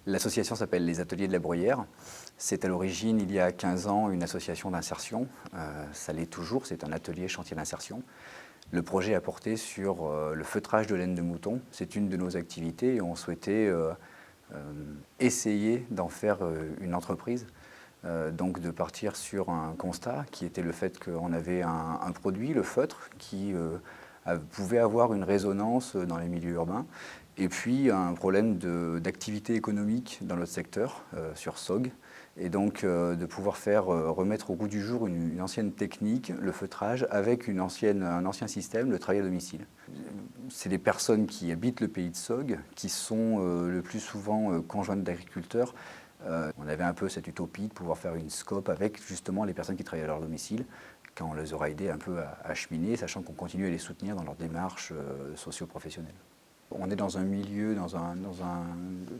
L'association s'appelle les Ateliers de la Bruyère. C'est à l'origine, il y a 15 ans, une association d'insertion. Ça l'est toujours, c'est un atelier chantier d'insertion. Le projet a porté sur le feutrage de laine de mouton. C'est une de nos activités et on souhaitait essayer d'en faire une entreprise. Donc de partir sur un constat qui était le fait qu'on avait un produit, le feutre, qui pouvait avoir une résonance dans les milieux urbains. Et puis un problème d'activité économique dans notre secteur, sur SOG. Et donc de pouvoir faire remettre au goût du jour une ancienne technique, le feutrage, avec un ancien système, le travail à domicile. C'est des personnes qui habitent le pays de SOG, qui sont le plus souvent conjointes d'agriculteurs. On avait un peu cette utopie de pouvoir faire une scope avec justement les personnes qui travaillent à leur domicile, quand on les aura aidés un peu à cheminer, sachant qu'on continue à les soutenir dans leur démarche socio-professionnelle. On est dans un milieu,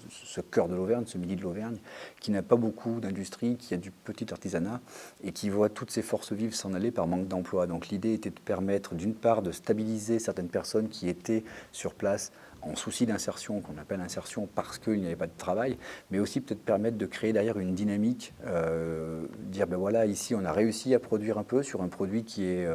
ce cœur de l'Auvergne, ce midi de l'Auvergne, qui n'a pas beaucoup d'industrie, qui a du petit artisanat et qui voit toutes ses forces vives s'en aller par manque d'emploi. Donc l'idée était de permettre d'une part de stabiliser certaines personnes qui étaient sur place en souci d'insertion, qu'on appelle insertion parce qu'il n'y avait pas de travail, mais aussi peut-être permettre de créer derrière une dynamique, dire ben voilà, ici on a réussi à produire un peu sur un produit qui est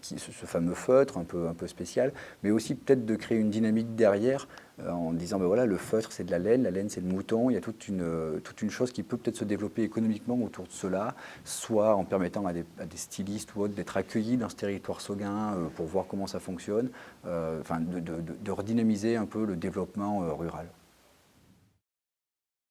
ce fameux feutre un peu spécial, mais aussi peut-être de créer une dynamique derrière en disant ben voilà, le feutre c'est de la laine c'est le mouton, il y a toute une chose qui peut peut-être se développer économiquement autour de cela, soit en permettant à des stylistes ou autres d'être accueillis dans ce territoire sauguin pour voir comment ça fonctionne, enfin de redynamiser un peu le développement rural.